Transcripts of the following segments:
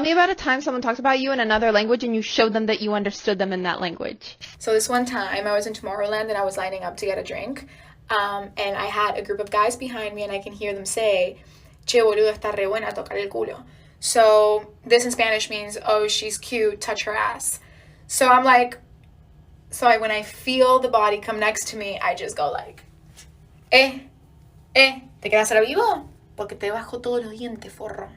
me about a time someone talked about you in another language and you showed them that you understood them in that language. So this one time I was in Tomorrowland and I was lining up to get a drink. And I had a group of guys behind me and I can hear them say, che boludo, está re buena, tocar el culo. So this in Spanish means, oh, she's cute, touch her ass. So I'm like, when I feel the body come next to me, I just go like, te quedas ahora vivo? Porque te bajo todos los dientes, forro.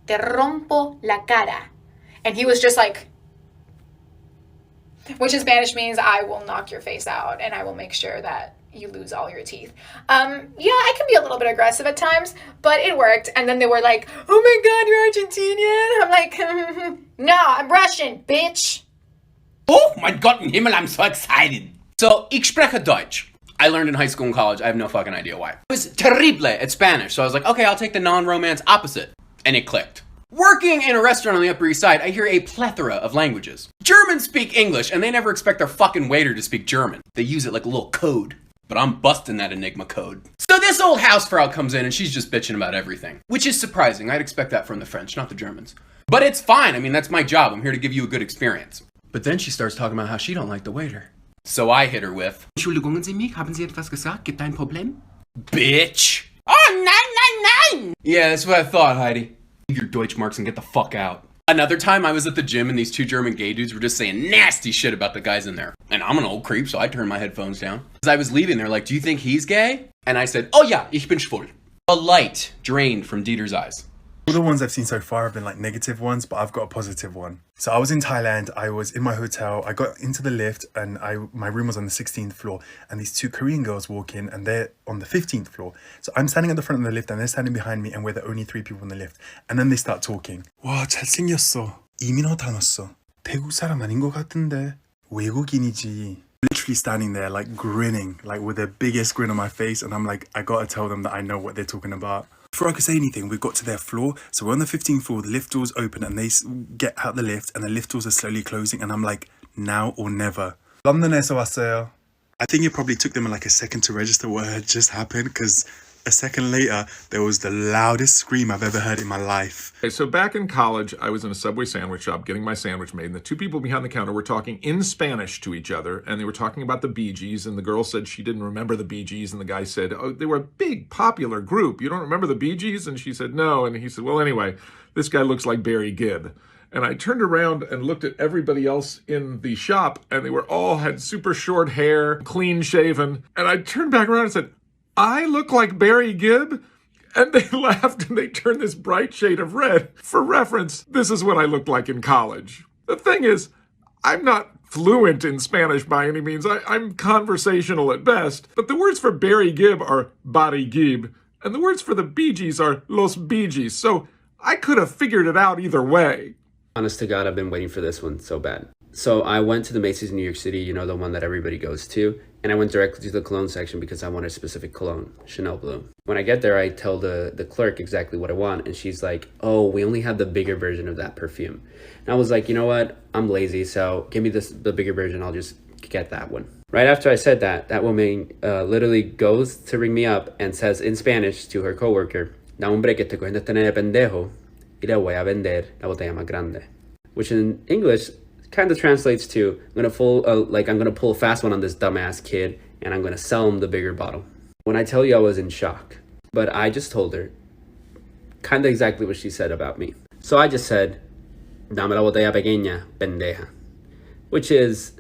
Te rompo la cara. And he was just like, which in Spanish means I will knock your face out and I will make sure that you lose all your teeth. Yeah, I can be a little bit aggressive at times, but it worked. And then they were like, oh my God, you're Argentinian? I'm like, no, I'm Russian, bitch. Oh my God in Himmel, I'm so excited. So, ich spreche Deutsch. I learned in high school and college. I have no fucking idea why. It was terrible at Spanish. So I was like, okay, I'll take the non-romance opposite. And it clicked. Working in a restaurant on the Upper East Side, I hear a plethora of languages. Germans speak English, and they never expect their fucking waiter to speak German. They use it like a little code. But I'm busting that Enigma code. So this old housefrau comes in and she's just bitching about everything. Which is surprising. I'd expect that from the French, not the Germans. But it's fine. I mean, that's my job. I'm here to give you a good experience. But then she starts talking about how she don't like the waiter. So I hit her with, Entschuldigungen Sie mich, haben Sie etwas gesagt? Gibt ein Problem? Bitch! Oh, nein! Yeah, that's what I thought, Heidi. Leave your Deutschmarks and get the fuck out. Another time I was at the gym and these two German gay dudes were just saying nasty shit about the guys in there. And I'm an old creep, so I turned my headphones down. As I was leaving, they're like, do you think he's gay? And I said, oh yeah, ich bin schwul. A light drained from Dieter's eyes. All the ones I've seen so far have been like negative ones, but I've got a positive one. So I was in Thailand, I was in my hotel, I got into the lift and my room was on the 16th floor and these two Korean girls walk in and they're on the 15th floor. So I'm standing at the front of the lift and they're standing behind me and we're the only three people in the lift. And then they start talking. 와, 잘생겼어. 이민호 닮았어. 대구 사람 아닌 것 같은데. 외국인이지. Literally standing there like grinning, like with the biggest grin on my face. And I'm like, I gotta tell them that I know what they're talking about. Before I could say anything, we got to their floor. So we're on the 15th floor, the lift doors open and they get out the lift and the lift doors are slowly closing. And I'm like, now or never. 런던에서 왔어요. I think it probably took them like a second to register what had just happened because a second later, there was the loudest scream I've ever heard in my life. Okay, so back in college, I was in a Subway sandwich shop getting my sandwich made, and the two people behind the counter were talking in Spanish to each other, and they were talking about the Bee Gees, and the girl said she didn't remember the Bee Gees, and the guy said, oh, they were a big, popular group. You don't remember the Bee Gees? And she said, no. And he said, well, anyway, this guy looks like Barry Gibb. And I turned around and looked at everybody else in the shop, and they were all had super short hair, clean shaven. And I turned back around and said, I look like Barry Gibb? And they laughed and they turned this bright shade of red. For reference, this is what I looked like in college. The thing is, I'm not fluent in Spanish by any means. I'm conversational at best. But the words for Barry Gibb are Barry Gibb, and the words for the Bee Gees are Los Bee Gees. So I could have figured it out either way. Honest to God, I've been waiting for this one so bad. So I went to the Macy's in New York City, you know, the one that everybody goes to. And I went directly to the cologne section because I wanted a specific cologne, Chanel Blue. When I get there, I tell the clerk exactly what I want. And she's like, oh, we only have the bigger version of that perfume. And I was like, you know what? I'm lazy, so give me the bigger version. I'll just get that one. Right after I said that, that woman literally goes to ring me up and says in Spanish to her coworker, da hombre que te cogen de tener pendejo y le voy a vender la botella más grande. Which in English kind of translates to, I'm gonna pull a fast one on this dumbass kid and I'm gonna sell him the bigger bottle. When I tell you I was in shock, but I just told her kind of exactly what she said about me. So I just said, dame la botella pequeña, pendeja. Which is,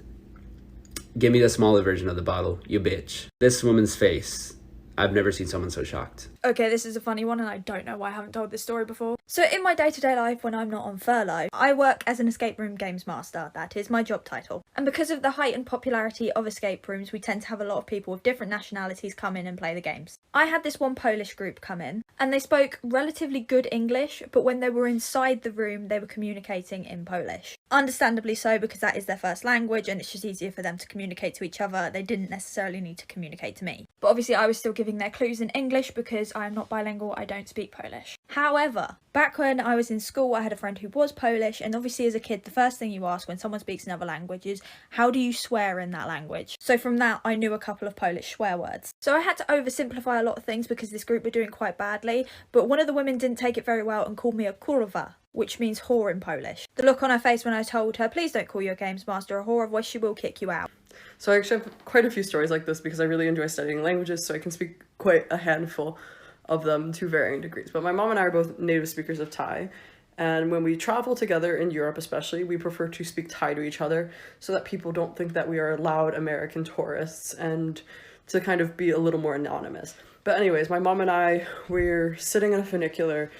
give me the smaller version of the bottle, you bitch. This woman's face, I've never seen someone so shocked. Okay, this is a funny one and I don't know why I haven't told this story before. So in my day-to-day life when I'm not on furlough, I work as an escape room games master. That is my job title. And because of the heightened popularity of escape rooms, we tend to have a lot of people with different nationalities come in and play the games. I had this one Polish group come in and they spoke relatively good English, but when they were inside the room, they were communicating in Polish. Understandably so, because that is their first language and it's just easier for them to communicate to each other. They didn't necessarily need to communicate to me. But obviously I was still giving their clues in English because is I am not bilingual, I don't speak Polish. However, back when I was in school, I had a friend who was Polish, and obviously as a kid, the first thing you ask when someone speaks another language is, how do you swear in that language? So from that, I knew a couple of Polish swear words. So I had to oversimplify a lot of things because this group were doing quite badly, but one of the women didn't take it very well and called me a kurwa, which means whore in Polish. The look on her face when I told her, please don't call your games master a whore, otherwise she will kick you out. So I actually have quite a few stories like this because I really enjoy studying languages, so I can speak quite a handful of them to varying degrees. But my mom and I are both native speakers of Thai, and when we travel together in Europe especially, we prefer to speak Thai to each other so that people don't think that we are loud American tourists, and to kind of be a little more anonymous. But anyways, my mom and I, we're sitting in a funicular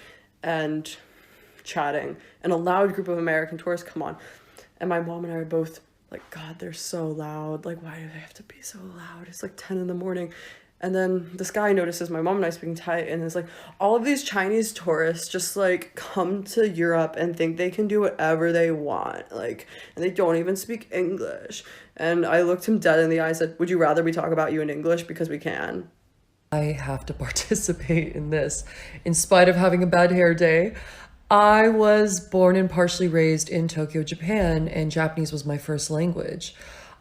and chatting, and a loud group of American tourists come on, and my mom and I are both like, God, they're so loud. Like, why do they have to be so loud? It's like 10 in the morning. And then this guy notices my mom and I speaking Thai, and is like, all of these Chinese tourists just like come to Europe and think they can do whatever they want. Like, and they don't even speak English. And I looked him dead in the eye and said, would you rather we talk about you in English? Because we can. I have to participate in this. In spite of having a bad hair day, I was born and partially raised in Tokyo, Japan, and Japanese was my first language.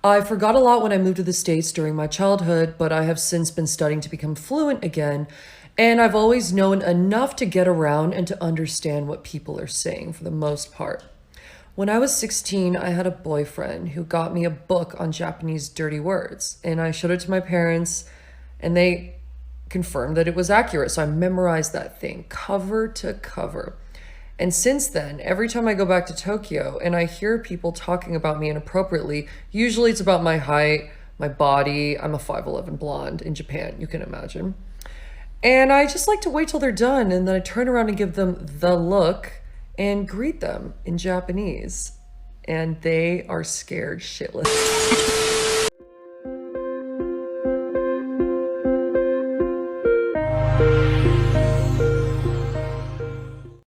I forgot a lot when I moved to the States during my childhood, but I have since been studying to become fluent again, and I've always known enough to get around and to understand what people are saying for the most part. When I was 16, I had a boyfriend who got me a book on Japanese dirty words, and I showed it to my parents, and they confirmed that it was accurate, so I memorized that thing cover to cover. And since then, every time I go back to Tokyo and I hear people talking about me inappropriately, usually it's about my height, my body. I'm a 5'11" blonde in Japan, you can imagine. And I just like to wait till they're done, and then I turn around and give them the look and greet them in Japanese. And they are scared shitless.